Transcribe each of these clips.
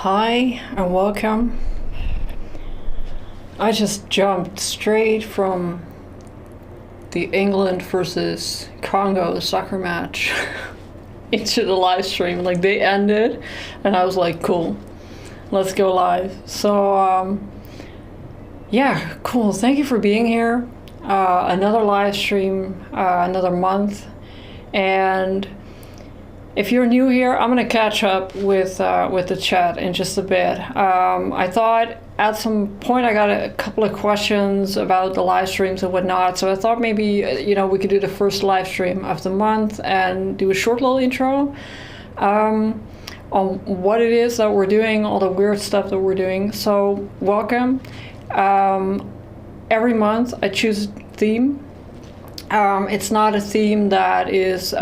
Hi and welcome. I just jumped straight from the England versus Congo soccer match into the live stream. Like, they ended and I was like, cool, let's go live. So yeah, cool. Thank you for being here. Another live stream, another month. And if you're new here, I'm gonna catch up with the chat in just a bit. I thought at some point I got a couple of questions about the live streams and whatnot, so I thought maybe we could do the first live stream of the month and do a short little intro on what it is that we're doing, all the weird stuff that we're doing. So welcome. Every month I choose a theme. It's not a theme that is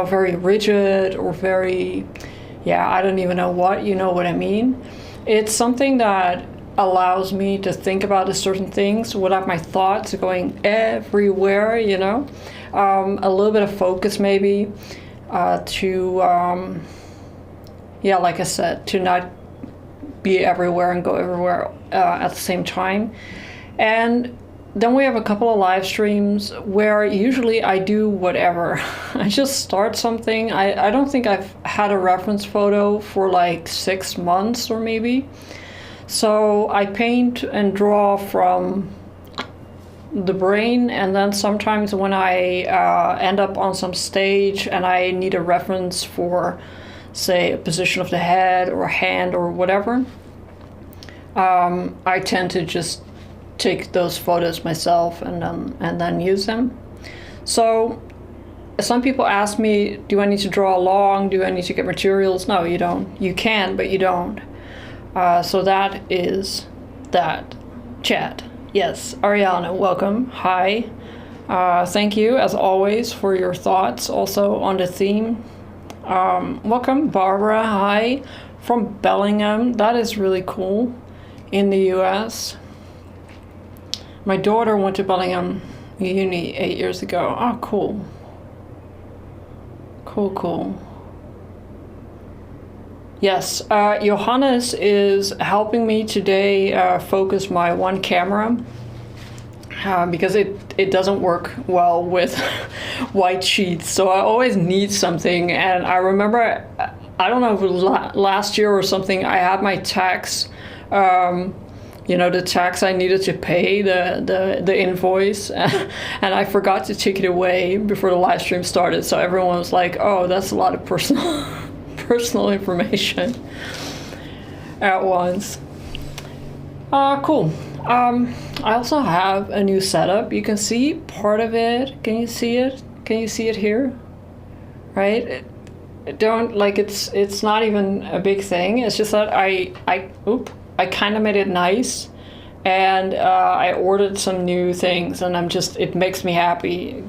very rigid or very, I don't even know what, you know what I mean? It's something that allows me to think about certain things without my thoughts going everywhere, a little bit of focus maybe to, like I said, to not be everywhere and go everywhere at the same time. And then we have a couple of live streams where usually I do whatever. I just start something. I don't think I've had a reference photo for like 6 months or maybe. So I paint and draw from the brain, and then sometimes when I end up on some stage and I need a reference for, say, a position of the head or a hand or whatever, I tend to just take those photos myself and then use them. So some people ask me, do I need to draw along? Do I need to get materials? No, you don't. You can, but you don't. So that is that. Chat. Yes, Ariana, welcome. Hi. Thank you, as always, for your thoughts also on the theme. Welcome, Barbara. Hi. From Bellingham. That is really cool. In the US. My daughter went to Bellingham Uni 8 years ago. Oh, cool. Cool. Yes, Johannes is helping me today focus my one camera because it doesn't work well with white sheets. So I always need something. And I remember, I don't know if it was last year or something, I had my tax, the tax I needed to pay, the invoice, and I forgot to take it away before the live stream started. So everyone was like, oh, that's a lot of personal information at once. Cool. I also have a new setup. You can see part of it. Can you see it? Can you see it here? Right? It's not even a big thing. It's just that I kind of made it nice, and I ordered some new things, and it makes me happy.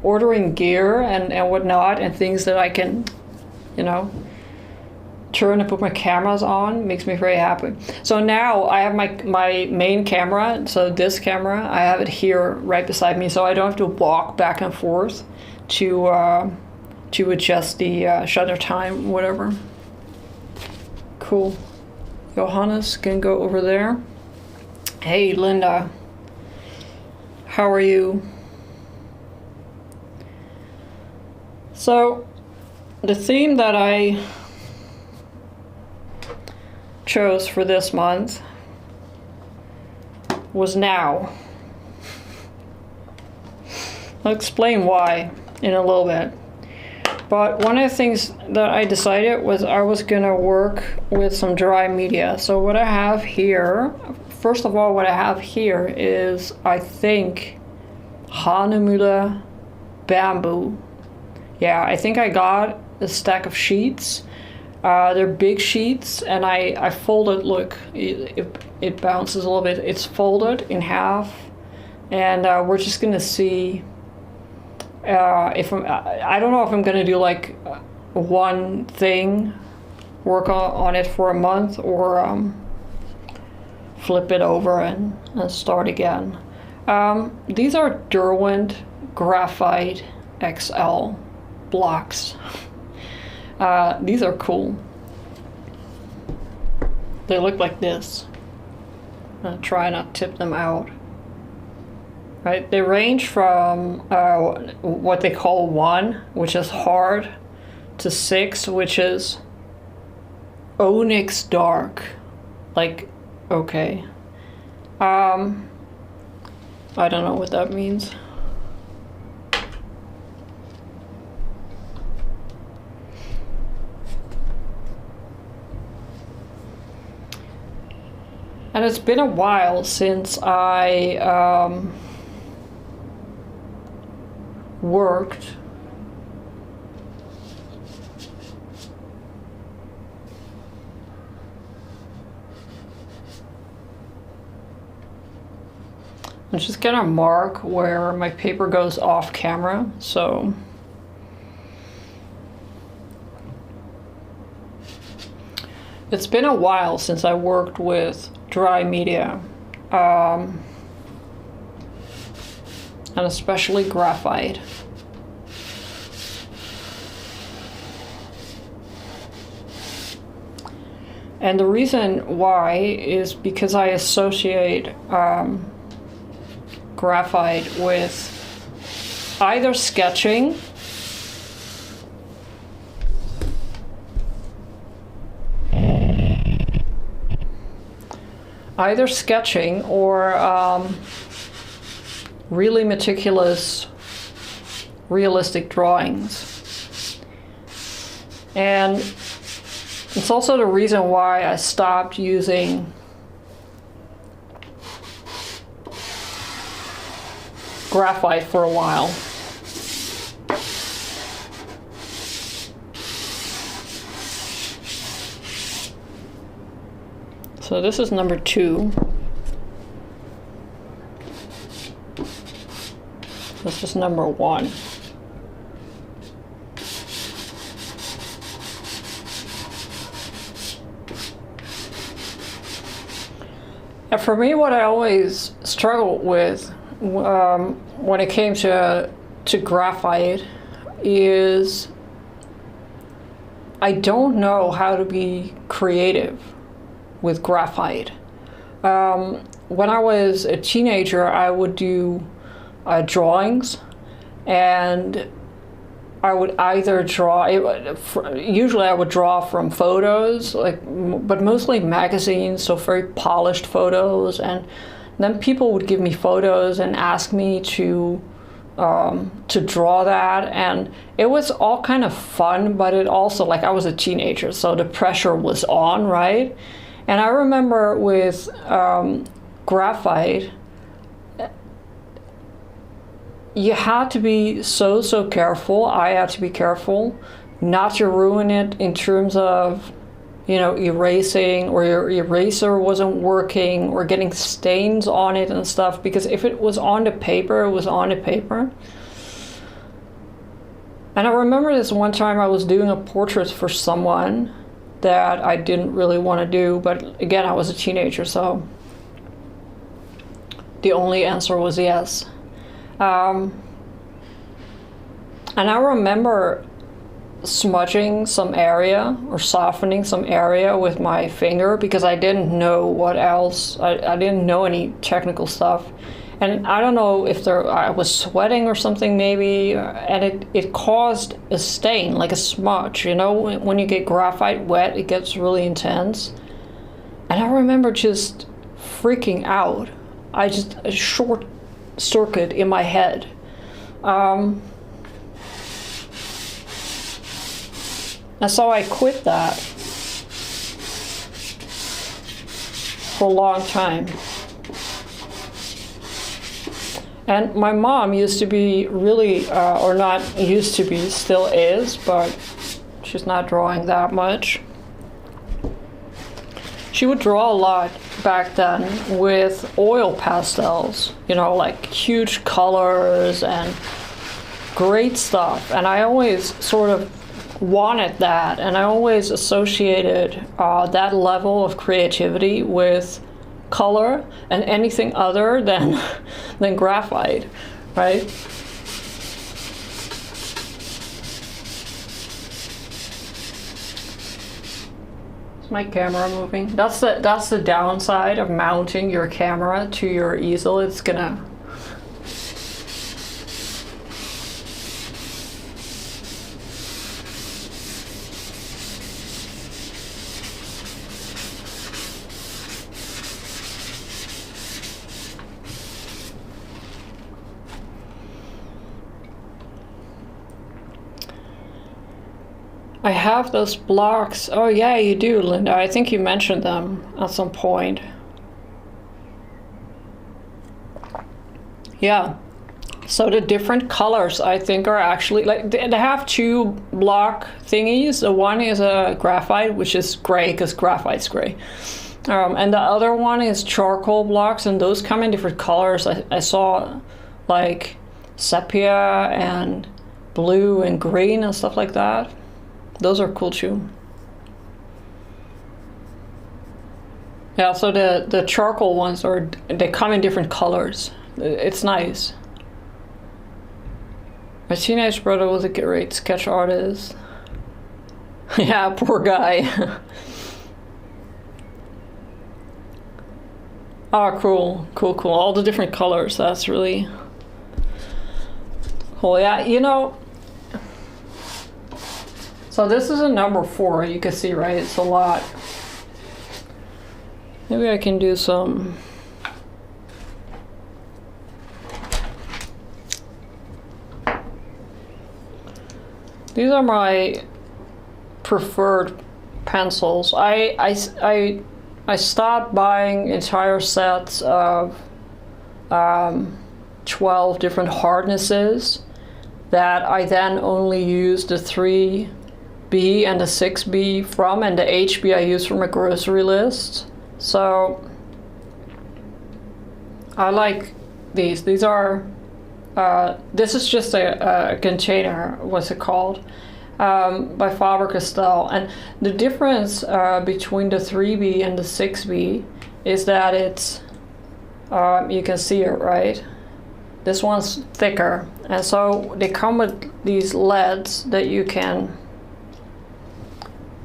Ordering gear and whatnot, and things that I can, turn and put my cameras on makes me very happy. So now I have my main camera, so this camera, I have it here right beside me, so I don't have to walk back and forth to adjust the shutter time, whatever. Cool. Johannes can go over there. Hey, Linda. How are you? So, the theme that I chose for this month was now. I'll explain why in a little bit. But one of the things that I decided was I was gonna work with some dry media. So what I have here, first of all, what I have here is, I think, Hanemühle bamboo. Yeah, I think I got a stack of sheets. They're big sheets, and I folded, look, it bounces a little bit. It's folded in half, and we're just gonna see I don't know if I'm gonna do like one thing, work on it for a month, or flip it over and start again. These are Derwent Graphite XL blocks. These are cool. They look like this. Try not to tip them out. Right? They range from what they call 1, which is hard, to 6, which is onyx dark. Like, okay. I don't know what that means. And it's been a while since I worked I'm just gonna mark where my paper goes off camera, so it's been a while since I worked with dry media, and especially graphite. And the reason why is because I associate graphite with either sketching or really meticulous, realistic drawings. And it's also the reason why I stopped using graphite for a while. So this is number 2. This is number 1. And for me, what I always struggled with when it came to graphite is I don't know how to be creative with graphite. When I was a teenager, I would do drawings, and I would either draw, usually I would draw from photos, but mostly magazines, so very polished photos, and then people would give me photos and ask me to draw that, and it was all kind of fun, but it also, like, I was a teenager, so the pressure was on, right? And I remember with graphite, you had to be so careful. I had to be careful not to ruin it in terms of, erasing, or your eraser wasn't working, or getting stains on it and stuff, because if it was on the paper, it was on the paper. And I remember this one time I was doing a portrait for someone that I didn't really want to do, but again, I was a teenager, so the only answer was yes. And I remember smudging some area or softening some area with my finger because I didn't know what else. I didn't know any technical stuff. And I don't know if I was sweating or something maybe, and it caused a stain, like a smudge. When you get graphite wet, it gets really intense. And I remember just freaking out. A short circuit in my head. And so I quit that for a long time. And my mom used to be really, or not used to be, still is, but she's not drawing that much. She would draw a lot back then with oil pastels, like huge colors and great stuff. And I always sort of wanted that, and I always associated that level of creativity with color and anything other than graphite, right? My camera moving. That's the downside of mounting your camera to your easel. It's gonna. I have those blocks. Oh yeah, you do, Linda. I think you mentioned them at some point. Yeah. So the different colors I think are actually like they have two block thingies. The one is a graphite, which is gray because graphite's gray. And the other one is charcoal blocks, and those come in different colors. I saw like sepia and blue and green and stuff like that. Those are cool too. Yeah, so the charcoal ones they come in different colors. It's nice. My teenage brother was a great sketch artist. Yeah, poor guy. Oh, cool, cool, cool. All the different colors. That's really cool. Yeah, you know. So this is a number 4, you can see, right? It's a lot. Maybe I can do some. These are my preferred pencils. I stopped buying entire sets of 12 different hardnesses that I then only use the 3B and the 6B from, and the HB I use from a grocery list. So I like these. These are, this is just a container, what's it called? By Faber-Castell. And the difference between the 3B and the 6B is that it's, you can see it, right? This one's thicker. And so they come with these leads that you can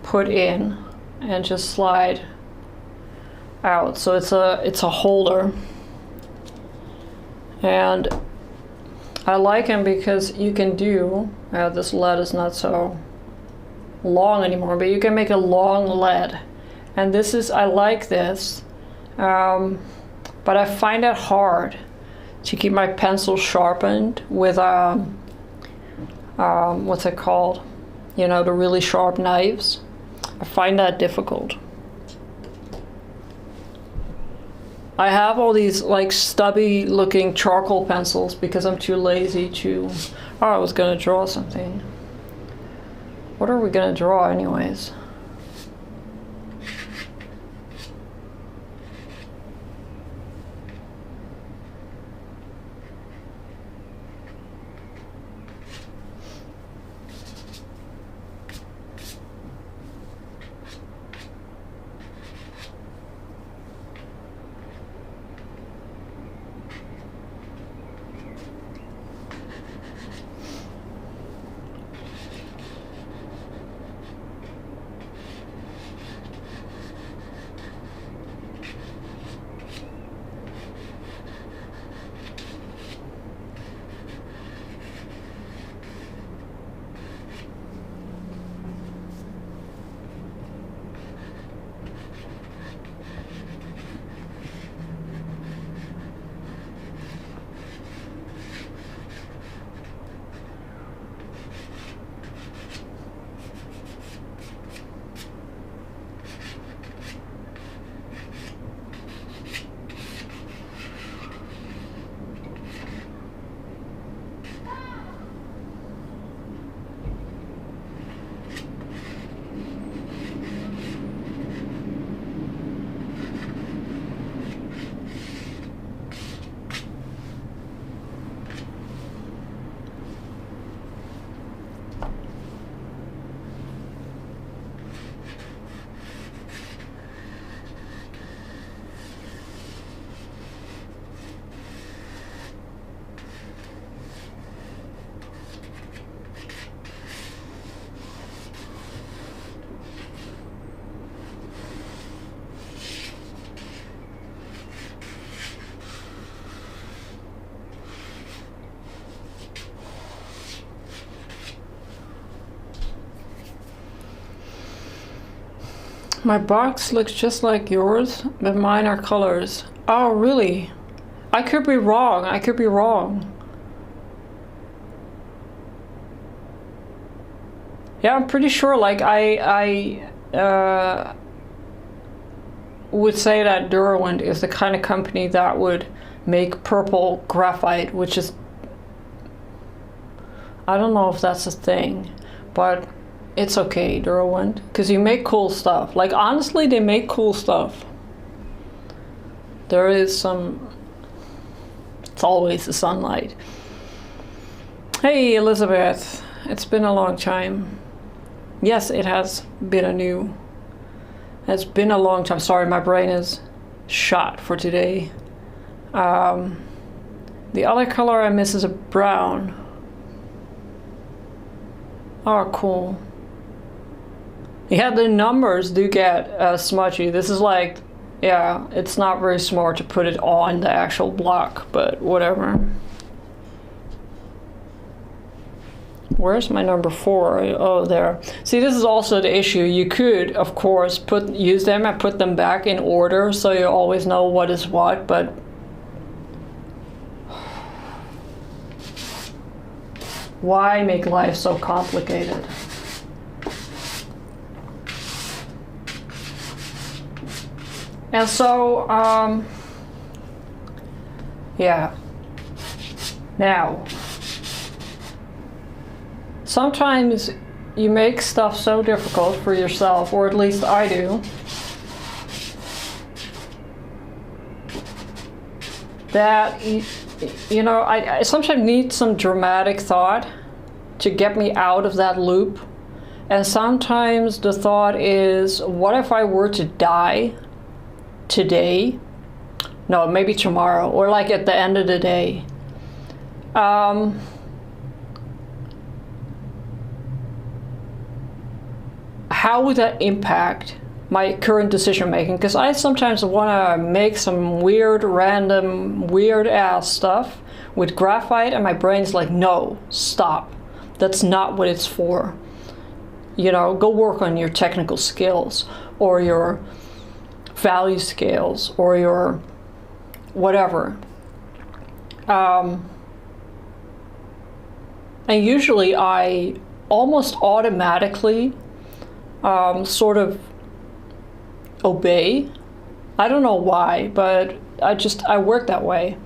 put in and just slide out. So it's a holder. And I like them because you can do, this lead is not so long anymore, but you can make a long lead. And this is, I like this, but I find it hard to keep my pencil sharpened with, what's it called? You know, the really sharp knives. I find that difficult. I have all these like stubby looking charcoal pencils because I'm too lazy to, oh, I was gonna draw something. What are we gonna draw anyways? My box looks just like yours, but mine are colors. Oh, really? I could be wrong. I could be wrong. Yeah, I'm pretty sure, like, I would say that Derwent is the kind of company that would make purple graphite, which is, I don't know if that's a thing, but it's okay, Derwent, because you make cool stuff. Like, honestly, they make cool stuff. There is some, it's always the sunlight. Hey, Elizabeth, it's been a long time. Yes, it has been it's been a long time. Sorry, my brain is shot for today. The other color I miss is a brown. Oh, cool. Yeah, the numbers do get smudgy. This is like, yeah, it's not very smart to put it on the actual block, but whatever. Where's my number 4? Oh, there. See, this is also the issue. You could, of course, use them and put them back in order so you always know what is what, but why make life so complicated? And so, yeah. Now, sometimes you make stuff so difficult for yourself, or at least I do, that, you know, I sometimes need some dramatic thought to get me out of that loop. And sometimes the thought is, what if I were to die today? No, maybe tomorrow, or like at the end of the day. How would that impact my current decision making? Because I sometimes want to make some weird, random, weird ass stuff with graphite, and my brain's like, no, stop. That's not what it's for. You know, go work on your technical skills, or your value scales, or your whatever. And usually I almost automatically sort of obey. I don't know why, but I work that way.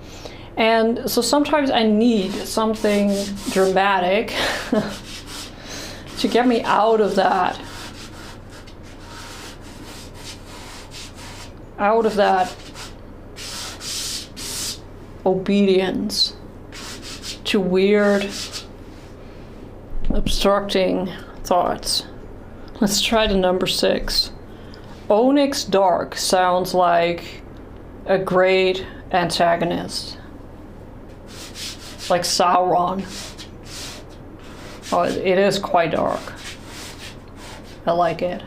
And so sometimes I need something dramatic to get me out of that. Out of that obedience to weird, obstructing thoughts. Let's try the number 6. Onyx Dark sounds like a great antagonist. Like Sauron. Oh, it is quite dark. I like it.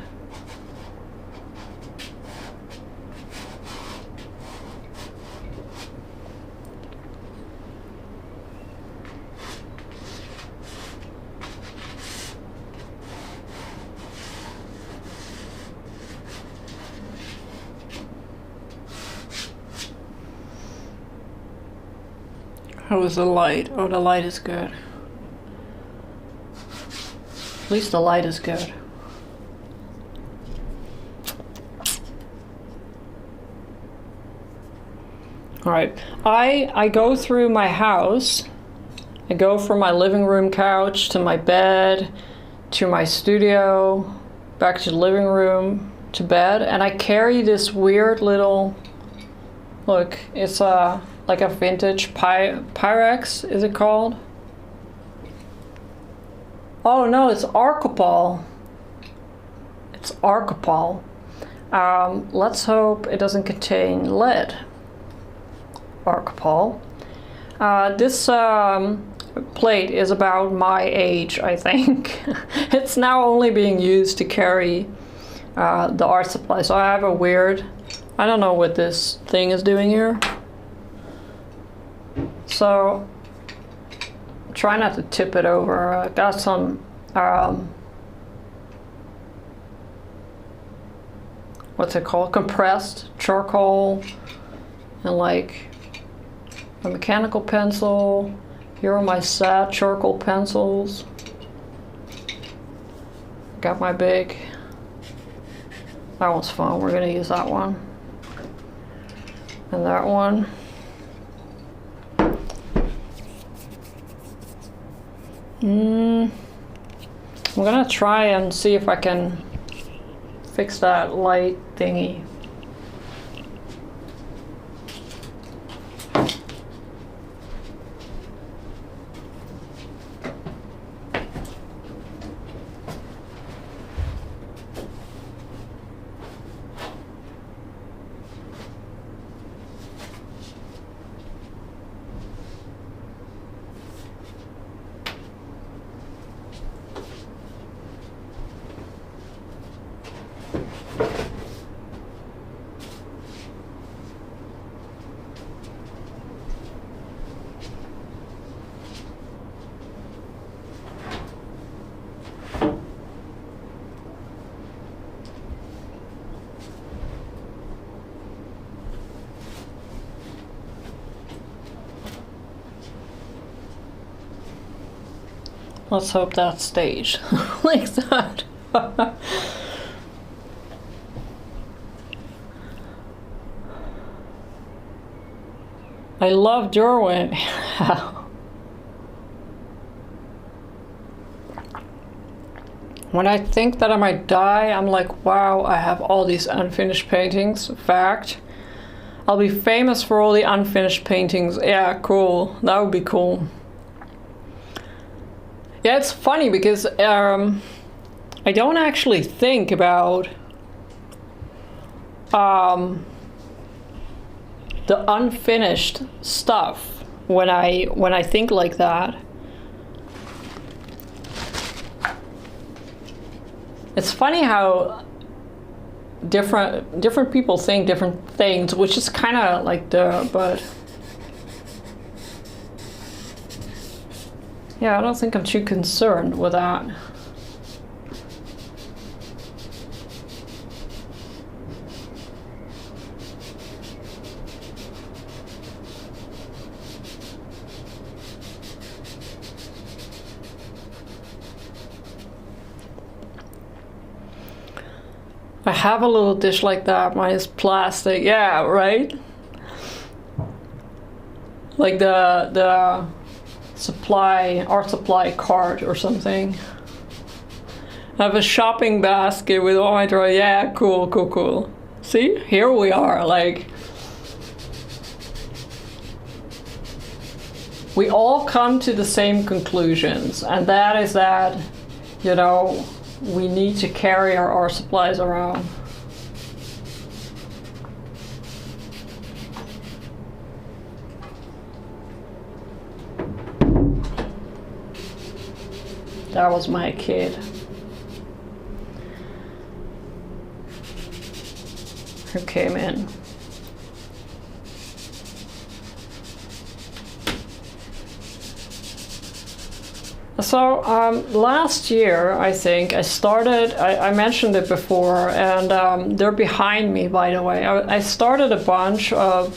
How is the light? Oh, the light is good. At least the light is good. All right, I go through my house. I go from my living room couch to my bed, to my studio, back to the living room, to bed, and I carry this weird little, look, it's like a vintage Pyrex, is it called? Oh no, it's Archipel. It's Archipel. Let's hope it doesn't contain lead. Archipel. This plate is about my age, I think. It's now only being used to carry the art supply. So I have a weird, I don't know what this thing is doing here. So try not to tip it over. I got some what's it called? Compressed charcoal, and like a mechanical pencil. Here are my sad charcoal pencils. Got my big, that one's fun, we're gonna use that one. And that one. I'm gonna try and see if I can fix that light thingy. Let's hope that's staged like that. I love Derwent. When I think that I might die, I'm like, wow, I have all these unfinished paintings. In fact, I'll be famous for all the unfinished paintings. Yeah, cool. That would be cool. Yeah, it's funny because I don't actually think about the unfinished stuff when I think like that. It's funny how different people think different things, which is kind of like but. Yeah, I don't think I'm too concerned with that. I have a little dish like that, mine is plastic. Yeah, right? Like the art supply cart or something. I have a shopping basket with all my drawings. Yeah, cool. See, here we are, like, we all come to the same conclusions, and that is that, you know, we need to carry our art supplies around. That was my kid. Who came in. So last year, I think, I mentioned it before, and they're behind me, by the way. I started a bunch of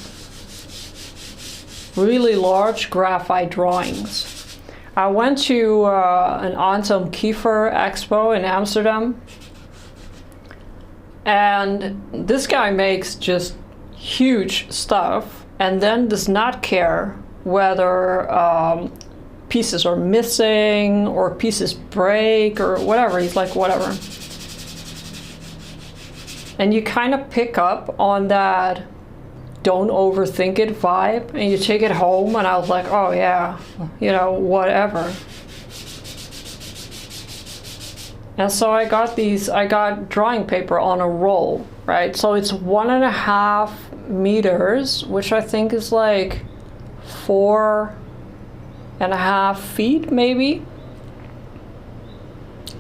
really large graphite drawings. I went to an Anselm Kiefer expo in Amsterdam, and this guy makes just huge stuff and then does not care whether pieces are missing or pieces break or whatever. He's like, whatever. And you kind of pick up on that don't overthink it vibe, and you take it home, and I was like, oh yeah, you know, whatever. And so I got drawing paper on a roll, right? So it's 1.5 meters, which I think is like 4.5 feet, maybe.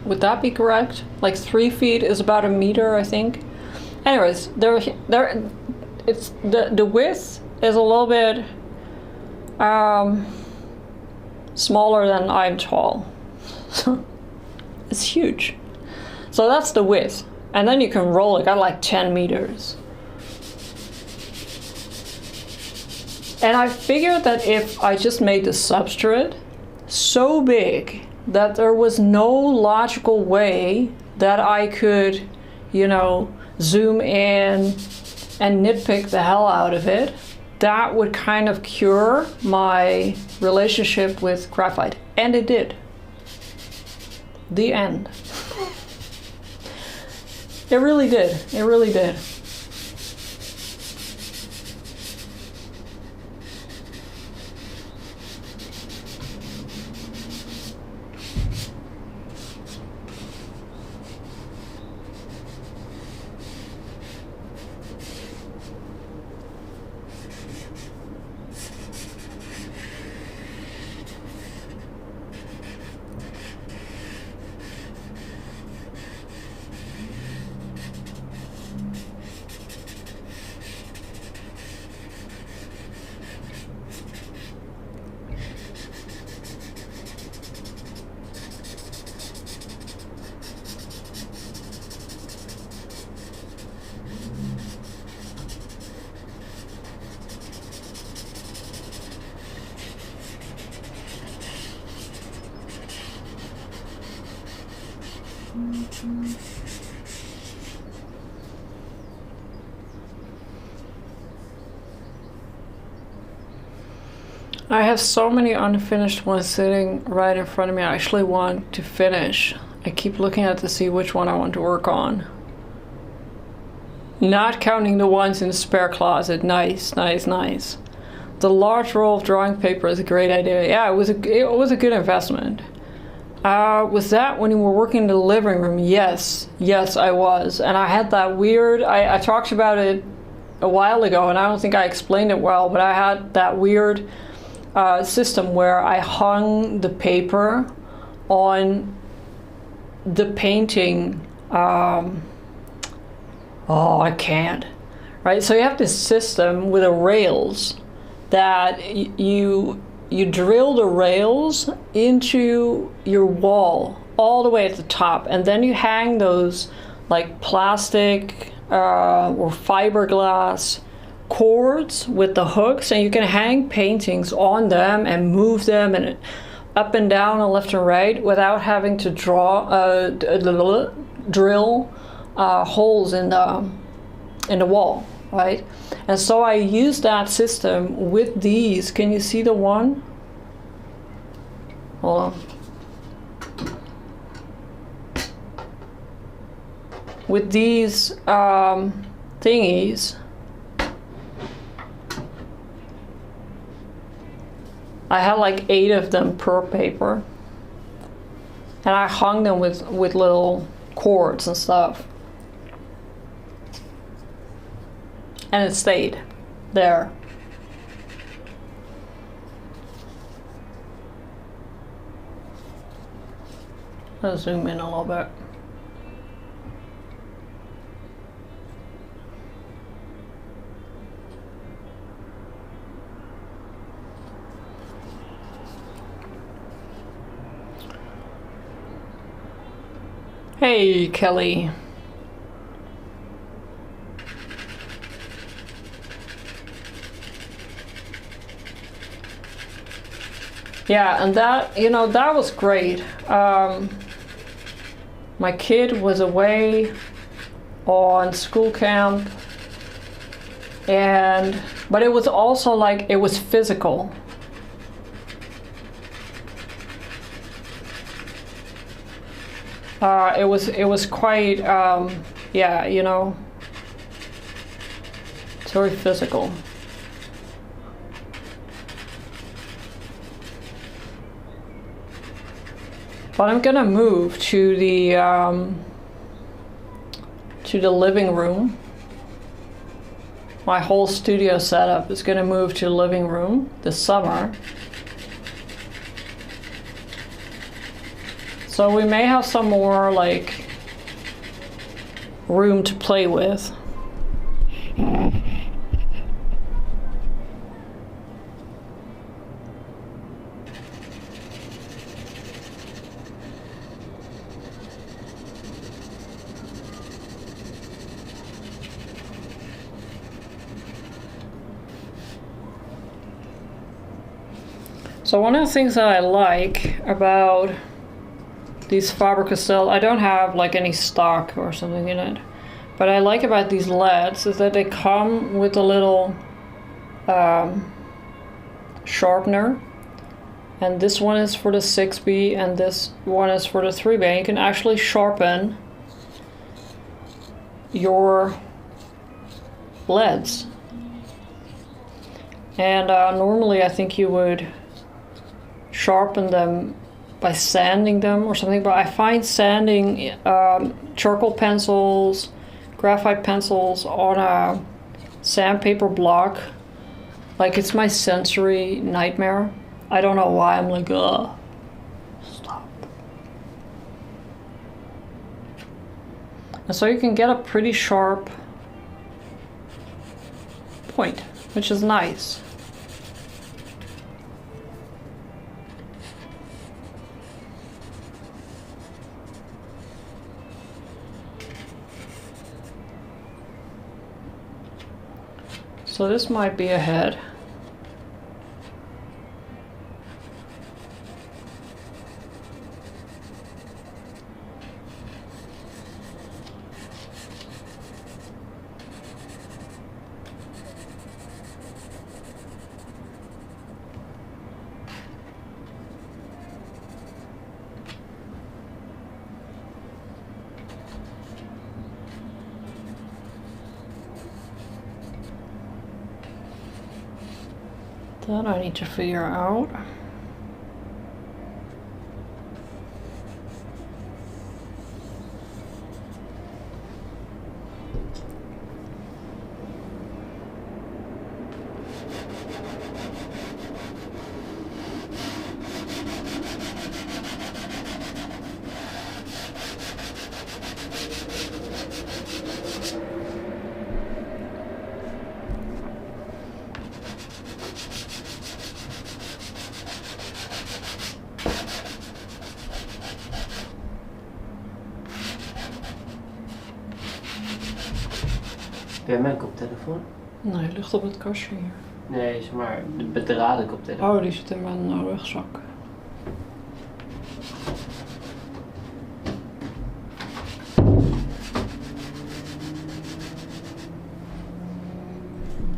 Would that be correct? Like 3 feet is about a meter, I think. Anyways, it's the width is a little bit smaller than I'm tall. It's huge. So that's the width. And then you can roll it at like 10 meters. And I figured that if I just made the substrate so big that there was no logical way that I could, you know, zoom in and nitpick the hell out of it, that would kind of cure my relationship with graphite. And it did. The end. It really did. It really did. I have so many unfinished ones sitting right in front of me. I actually want to finish. I keep looking at to see which one I want to work on. Not counting the ones in the spare closet. Nice, nice, nice. The large roll of drawing paper is a great idea. Yeah, it was a good investment. Was that when you were working in the living room? Yes, I was. And I had that weird, I talked about it a while ago, and I don't think I explained it well, but I had that weird system where I hung the paper on the painting. Oh, I can't. Right, so you have this system with the rails that you drill the rails into your wall all the way at the top, and then you hang those like plastic or fiberglass cords with the hooks, and you can hang paintings on them and move them and up and down and left and right without having to drill holes in the wall, right? And so I use that system with these. Can you see the one? Hold on. With these thingies, I had like 8 of them per paper, and I hung them with little cords and stuff, and it stayed there. I'll zoom in a little bit. Hey, Kelly. Yeah, and that, you know, that was great. My kid was away on school camp, but it was also like, it was physical. It was quite, yeah, you know, it's very physical. But I'm gonna move to the living room. My whole studio setup is gonna move to the living room this summer. So we may have some more like room to play with. So one of the things that I like about these Faber-Castell, I don't have like any stock or something in it, but I like about these LEDs is that they come with a little sharpener, and this one is for the 6B and this one is for the 3B, and you can actually sharpen your LEDs. And normally I think you would sharpen them by sanding them or something, but I find sanding charcoal pencils, graphite pencils on a sandpaper block, like it's my sensory nightmare. I don't know why. I'm like, ugh, stop. And so you can get a pretty sharp point, which is nice. So this might be a head. That I need to figure out. Heb jij mijn koptelefoon? Nee, ligt op het kastje hier. Nee, zeg maar de bedraden koptelefoon. Oh, die zit in mijn rugzak.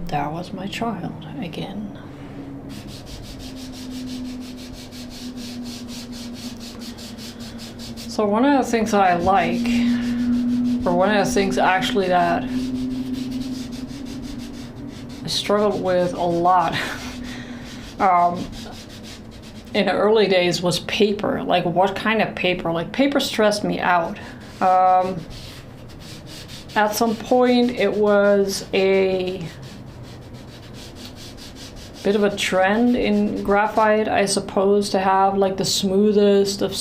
There was my child again. So one of the things that I like, or one of the things actually that I struggled with a lot in the early days was paper. Like what kind of paper? Like paper stressed me out. At some point it was a bit of a trend in graphite, I suppose, to have like the smoothest of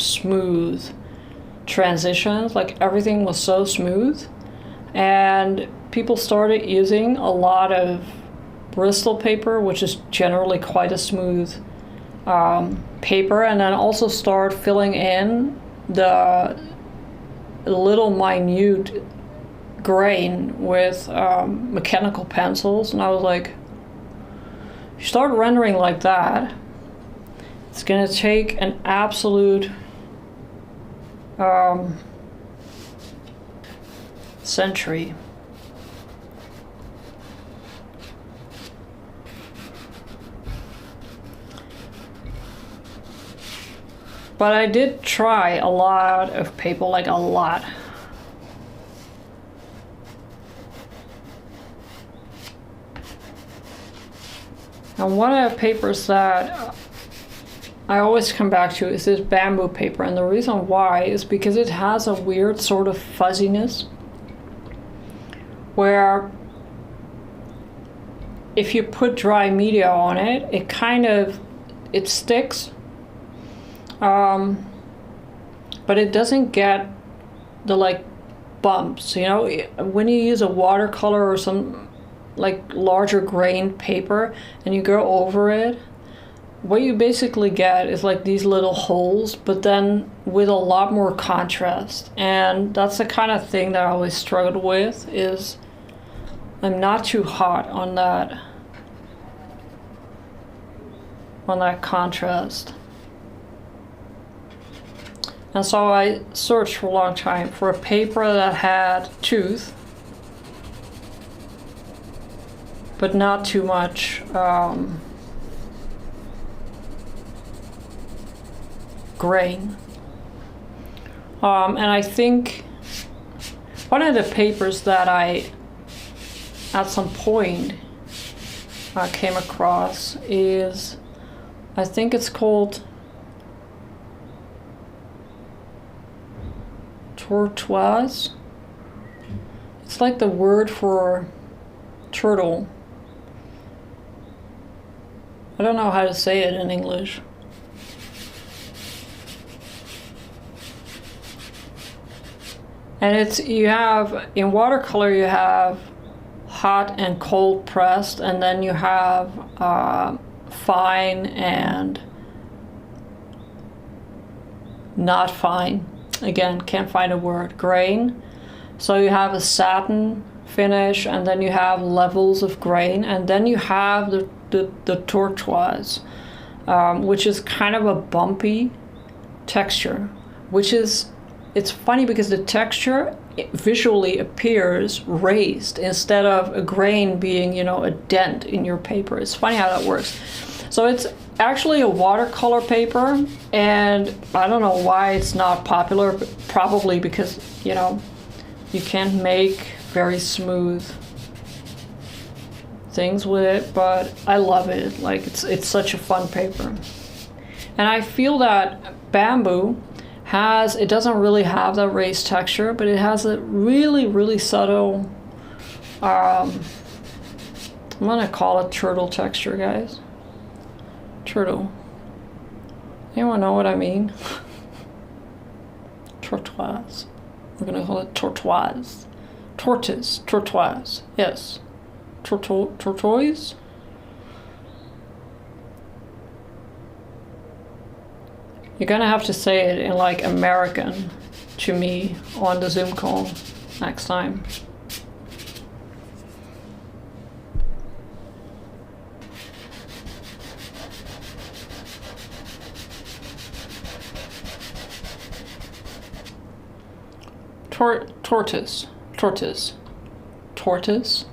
smooth transitions. Like everything was so smooth, and people started using a lot of Bristol paper, which is generally quite a smooth paper, and then also start filling in the little minute grain with mechanical pencils. And I was like, you start rendering like that, it's gonna take an absolute century. But I did try a lot of paper, like a lot. And one of the papers that I always come back to is this bamboo paper, and the reason why is because it has a weird sort of fuzziness where if you put dry media on it, it sticks, but it doesn't get the like bumps, you know. When you use a watercolor or some like larger grained paper and you go over it, what you basically get is like these little holes, but then with a lot more contrast. And that's the kind of thing that I always struggled with, is I'm not too hot on that on that contrast. And so I searched for a long time for a paper that had tooth, but not too much grain. And I think one of the papers that I, at some point, came across is, I think it's called tortoise. It's like the word for turtle. I don't know how to say it in English. And it's, you have, in watercolor you have hot and cold pressed, and then you have fine and not fine. Again, can't find a word. Grain. So you have a satin finish, and then you have levels of grain, and then you have the tortoise, which is kind of a bumpy texture, which is, it's funny because the texture visually appears raised instead of a grain being, you know, a dent in your paper. It's funny how that works. So it's actually a watercolor paper, and I don't know why it's not popular, but probably because, you know, you can't make very smooth things with it, but I love it. Like, it's such a fun paper. And I feel that bamboo has, it doesn't really have that raised texture, but it has a really, really subtle, I'm gonna call it turtle texture, guys. Turtle. Anyone know what I mean? Tortoise. We're gonna call it tortoise. Tortoise. Tortoise. Yes. Tortoise? You're gonna have to say it in like American to me on the Zoom call next time. Tortoise. Tortoise. Tortoise.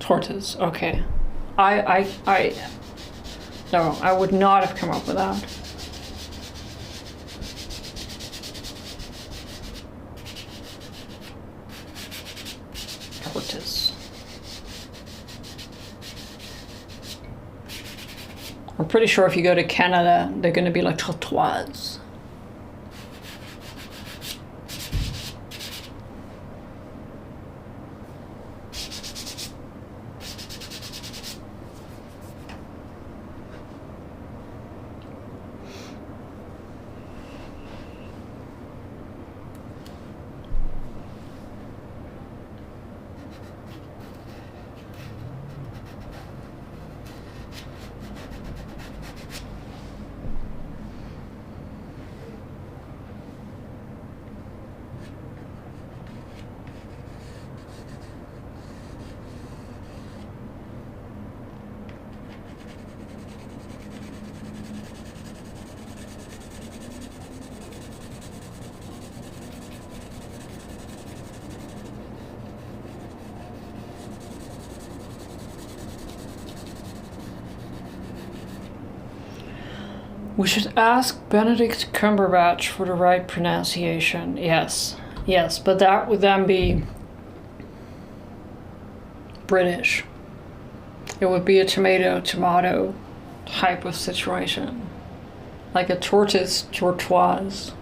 Tortoise. Okay. No, I would not have come up with that. Tortoise. I'm pretty sure if you go to Canada, they're going to be like tortoise. We should ask Benedict Cumberbatch for the right pronunciation. Yes, yes, but that would then be British. It would be a tomato type of situation. Like a tortoise, tortoise.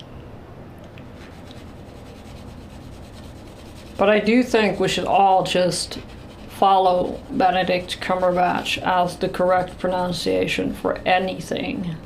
But I do think we should all just follow Benedict Cumberbatch as the correct pronunciation for anything.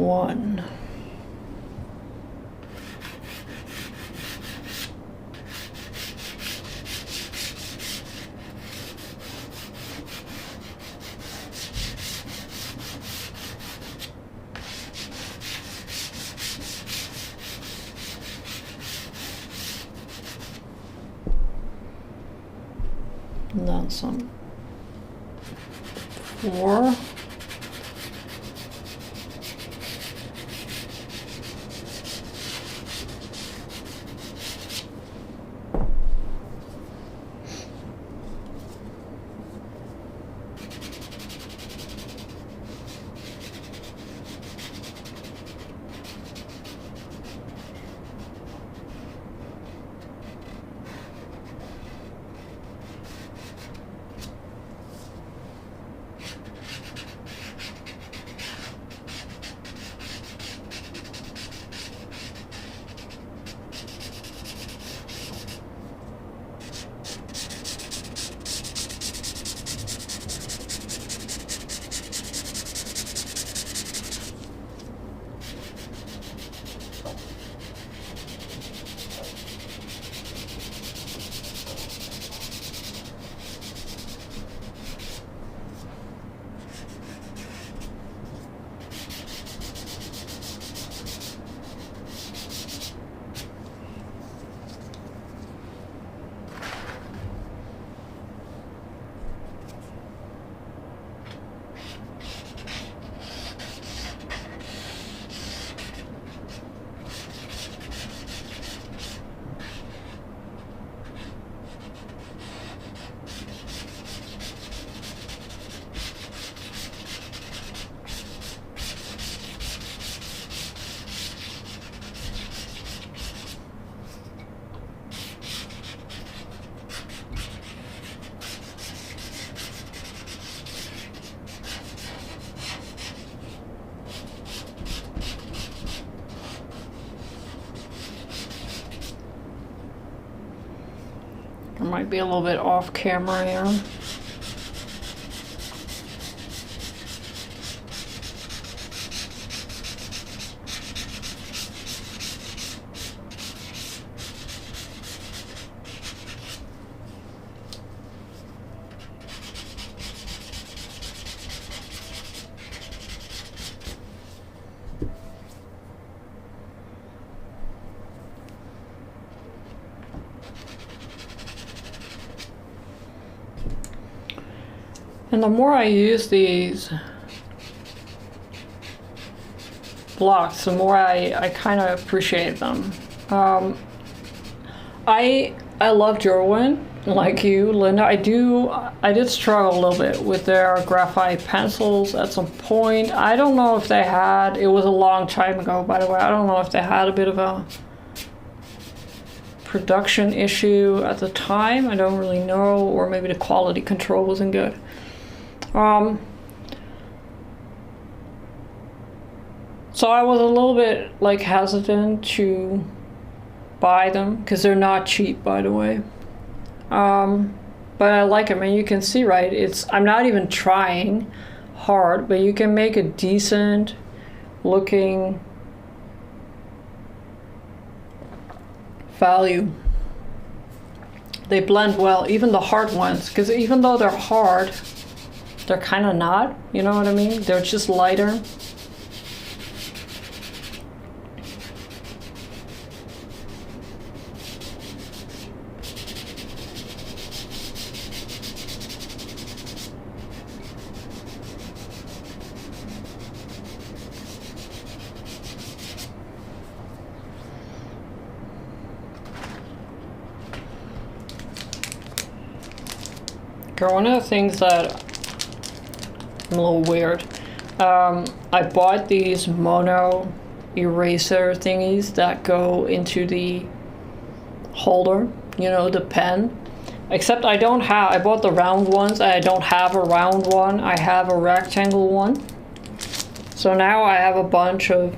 one. And then some 4. I might be a little bit off camera here. And the more I use these blocks, the more I kind of appreciate them. I love Derwent, like you, Linda. I did struggle a little bit with their graphite pencils at some point. I don't know if they had, it was a long time ago, by the way. I don't know if they had a bit of a production issue at the time. I don't really know, or maybe the quality control wasn't good. So I was a little bit like hesitant to buy them because they're not cheap, by the way. But I like them, and you can see, right? I'm not even trying hard, but you can make a decent looking value. They blend well, even the hard ones, because even though they're hard, they're kind of not, you know what I mean? They're just lighter. Okay, one of the things that I'm a little weird. I bought these mono eraser thingies that go into the holder, you know, the pen. Except I bought the round ones, and I don't have a round one. I have a rectangle one. So now I have a bunch of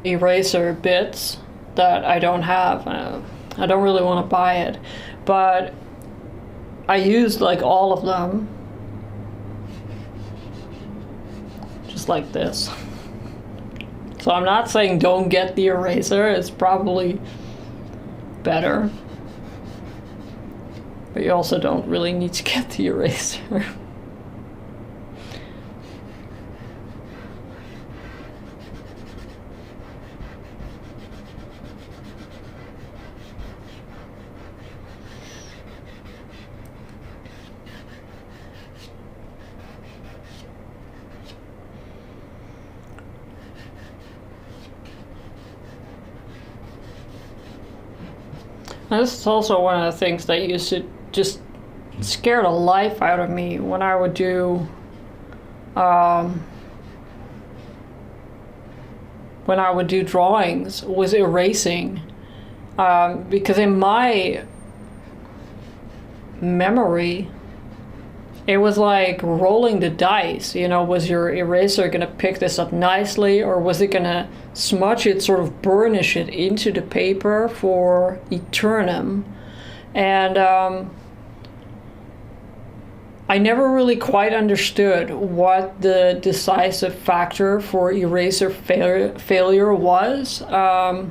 eraser bits that I don't have. I don't really want to buy it, but I used like all of them. lines like this. So I'm not saying don't get the eraser, it's probably better. But you also don't really need to get the eraser. And this is also one of the things that used to just scare the life out of me when I would do drawings, was erasing, because in my memory it was like rolling the dice, you know, was your eraser gonna pick this up nicely, or was it gonna smudge it, sort of burnish it into the paper for eternum? And I never really quite understood what the decisive factor for eraser failure was. And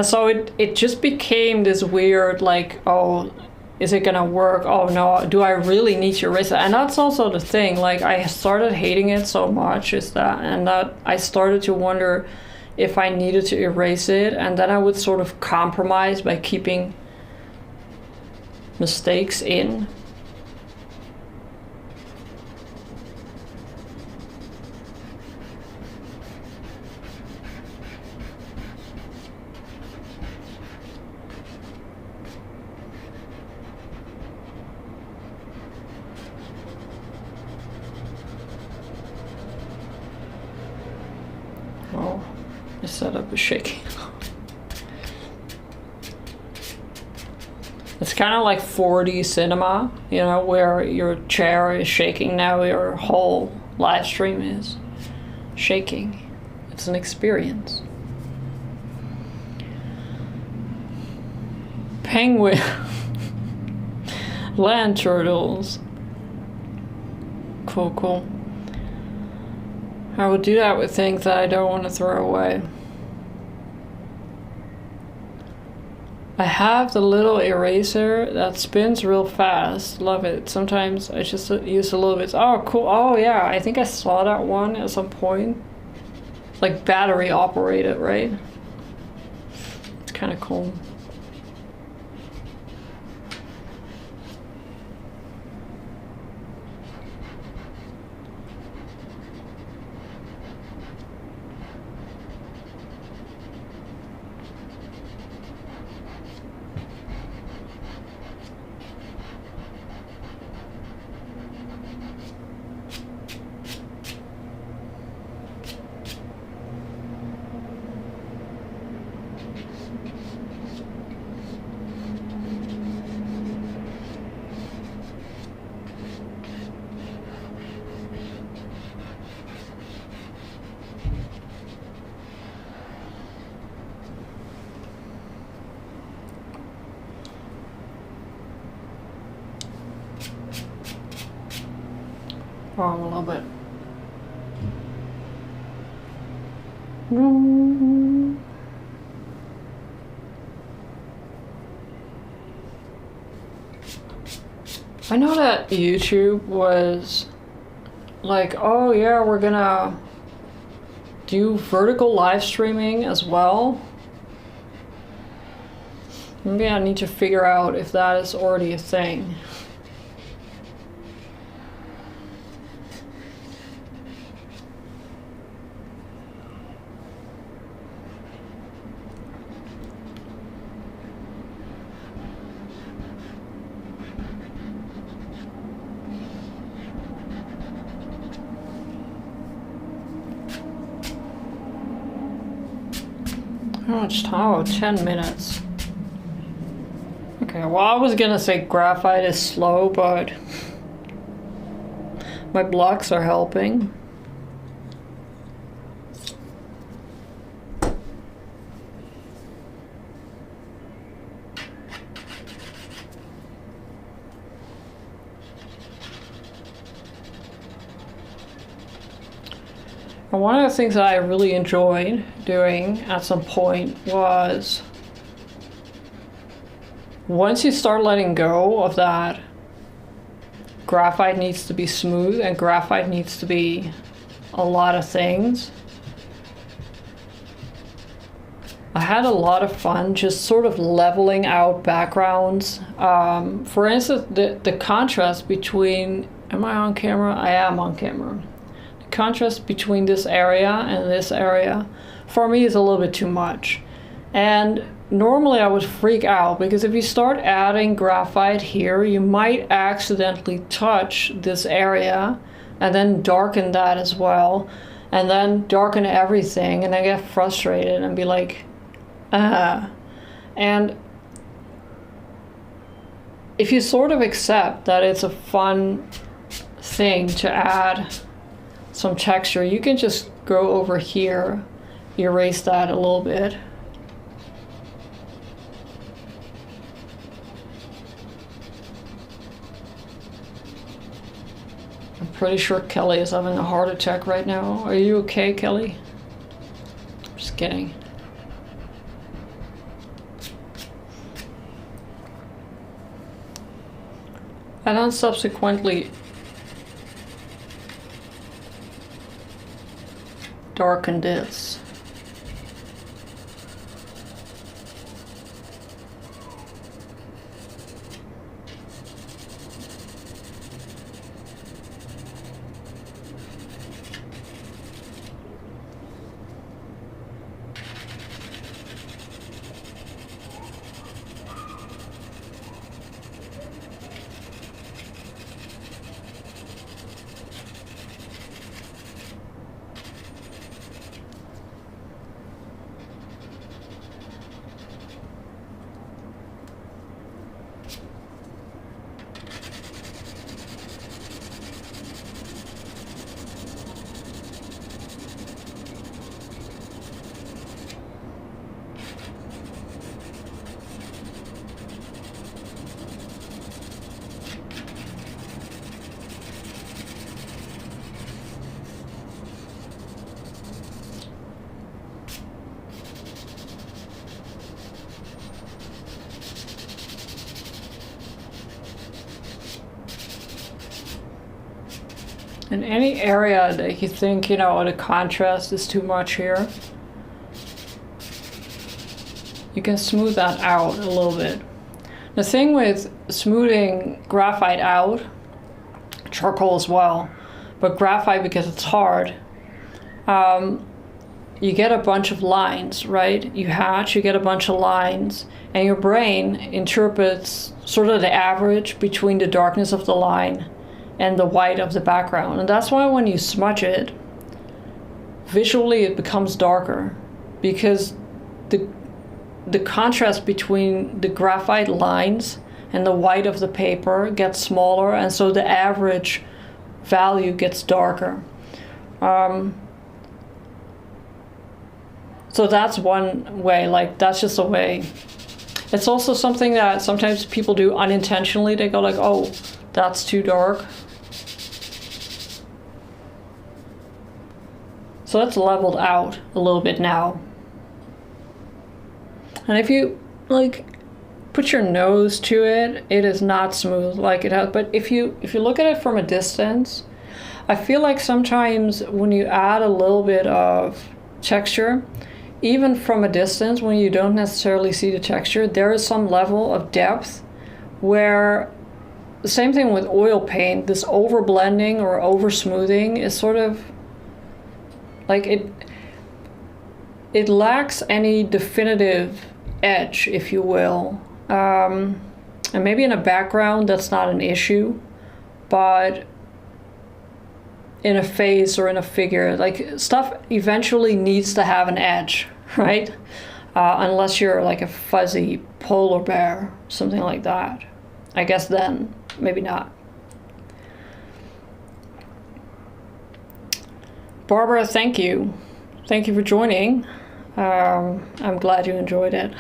so it just became this weird, like, oh, is it gonna work? Oh no, do I really need to erase it? And that's also the thing, like, I started hating it so much, that I started to wonder if I needed to erase it, and then I would sort of compromise by keeping mistakes in. Oh, the setup is shaking. It's kind of like 4D cinema, you know, where your chair is shaking. Now your whole live stream is shaking. It's an experience. Penguin. Land turtles. Cool, cool. I would do that with things that I don't want to throw away. I have the little eraser that spins real fast. Love it. Sometimes I just use a little bit. Oh, cool. Oh, yeah. I think I saw that one at some point. Like battery operated, right? It's kind of cool. Oh, a little bit. I know that YouTube was like, oh yeah, we're gonna do vertical live streaming as well. Maybe I need to figure out if that is already a thing. How much time? Oh, 10 minutes. Okay, well, I was gonna say graphite is slow, but my blocks are helping. one of the things that I really enjoyed doing at some point was once you start letting go of that graphite needs to be smooth and graphite needs to be a lot of things, I had a lot of fun just sort of leveling out backgrounds. For instance, the contrast between, am I on camera? I am on camera. The contrast between this area and this area for me is a little bit too much. And normally I would freak out because if you start adding graphite here, you might accidentally touch this area and then darken that as well, and then darken everything, and I get frustrated and be like, and if you sort of accept that it's a fun thing to add some texture, you can just go over here, erase that a little bit. I'm pretty sure Kelly is having a heart attack right now. Are you okay, Kelly? Just kidding. And then subsequently darken this. In any area that you think, you know, the contrast is too much here, you can smooth that out a little bit. The thing with smoothing graphite out, charcoal as well, but graphite because it's hard, you get a bunch of lines, right? You hatch, you get a bunch of lines, and your brain interprets sort of the average between the darkness of the line and the white of the background. And that's why when you smudge it, visually it becomes darker, because the contrast between the graphite lines and the white of the paper gets smaller, and so the average value gets darker. So that's one way, like that's just a way. It's also something that sometimes people do unintentionally. They go like, oh, that's too dark. So that's leveled out a little bit now. And if you like put your nose to it, it is not smooth like it has. But if you look at it from a distance, I feel like sometimes when you add a little bit of texture, even from a distance, when you don't necessarily see the texture, there is some level of depth where the same thing with oil paint, this over blending or over smoothing is sort of like it lacks any definitive edge, if you will. And maybe in a background that's not an issue, but in a face or in a figure, like stuff eventually needs to have an edge, right? Unless you're like a fuzzy polar bear, something like that. I guess then, maybe not. Barbara, thank you. Thank you for joining. I'm glad you enjoyed it.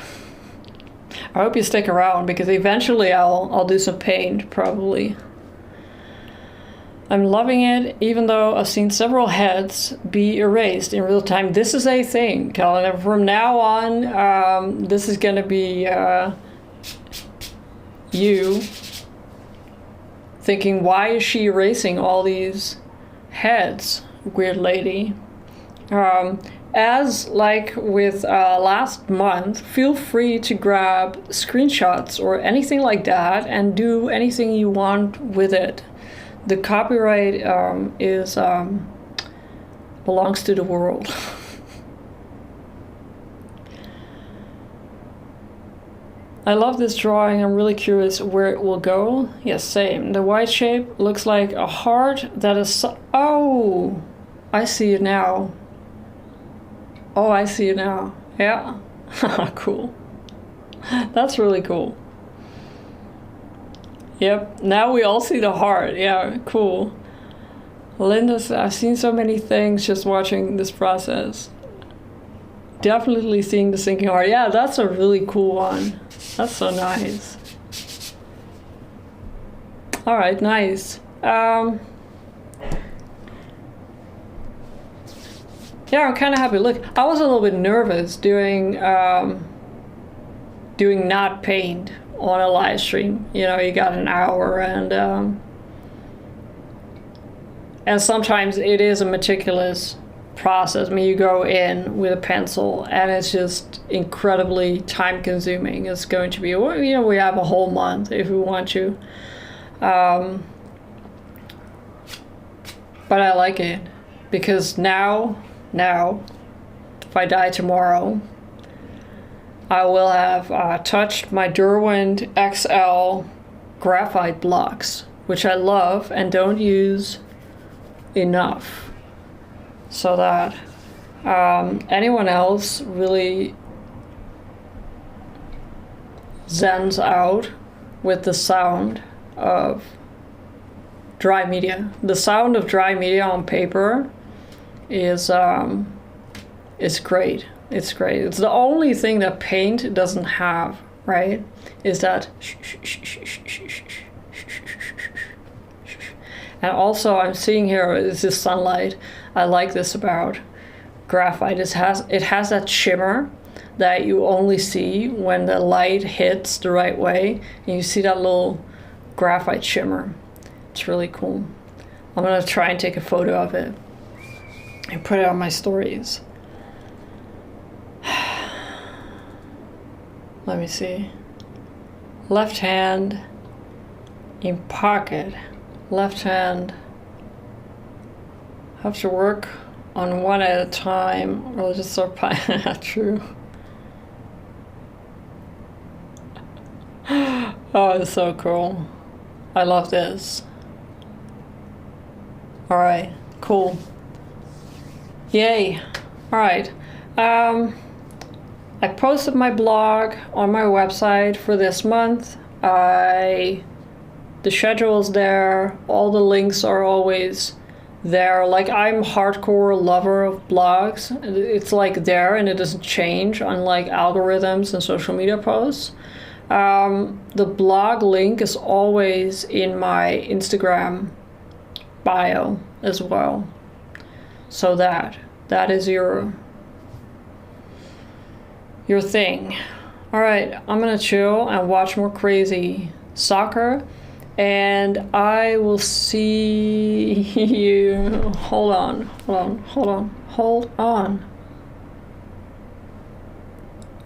I hope you stick around because eventually I'll do some paint, probably. I'm loving it, even though I've seen several heads be erased in real time. This is a thing, Calendar. From now on, this is going to be you thinking, why is she erasing all these heads, weird lady? As like with last month, feel free to grab screenshots or anything like that and do anything you want with it. The copyright belongs to the world. I love this drawing. I'm really curious where it will go. Yes, same. The white shape looks like a heart that is... Oh, I see it now. Oh, I see it now. Yeah. Cool. That's really cool. Yep, now we all see the heart. Yeah, cool. Linda's, I've seen so many things just watching this process. Definitely seeing the sinking heart. Yeah, that's a really cool one. That's so nice. All right, nice. Yeah, I'm kind of happy. Look, I was a little bit nervous doing not paint on a live stream. You know, you got an hour, and sometimes it is a meticulous process. I mean, you go in with a pencil and it's just incredibly time consuming. It's going to be, you know, we have a whole month if we want to. But I like it because now, if I die tomorrow, I will have touched my Derwent XL graphite blocks, which I love and don't use enough. So that anyone else really zens out with the sound of dry media. The sound of dry media on paper is great. It's great. It's the only thing that paint doesn't have, right? Is that and also I'm seeing here is this sunlight. I like this about graphite. It has that shimmer that you only see when the light hits the right way, and you see that little graphite shimmer. It's really cool. I'm gonna try and take a photo of it and put it on my stories. Let me see. Left hand in pocket. Left hand. Have to work on one at a time, or just start true. Oh, it's so cool. I love this. All right, cool. Yay. All right. I posted my blog on my website for this month. The schedule's there. All the links are always there. Like, I'm hardcore lover of blogs. It's like there and it doesn't change, unlike algorithms and social media posts. The blog link is always in my Instagram bio as well. So that is your thing. All right, I'm gonna chill and watch more crazy soccer, and I will see you. Hold on.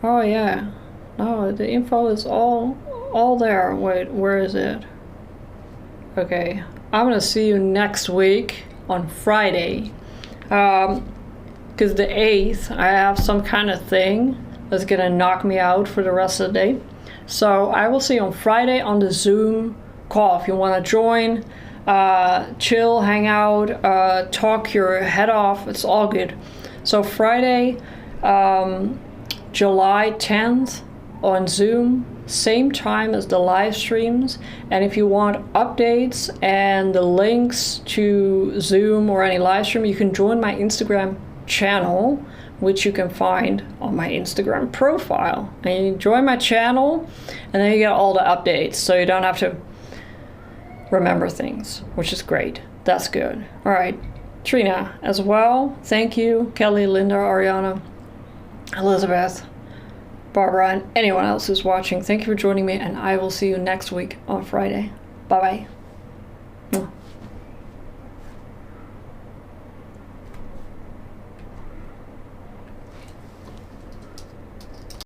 Oh yeah. No, the info is all there. Wait, where is it? Okay, I'm gonna see you next week on Friday. Because the 8th, I have some kind of thing that's gonna knock me out for the rest of the day. So I will see you on Friday on the Zoom call. If you want to join, chill, hang out, talk your head off, it's all good. So Friday, July 10th on Zoom, same time as the live streams. And if you want updates and the links to Zoom or any live stream, you can join my Instagram channel, which you can find on my Instagram profile. And you join my channel, and then you get all the updates, so you don't have to remember things, which is great. That's good. All right. Trina as well. Thank you. Kelly, Linda, Ariana, Elizabeth, Barbara, and anyone else who's watching. Thank you for joining me, and I will see you next week on Friday. Bye-bye.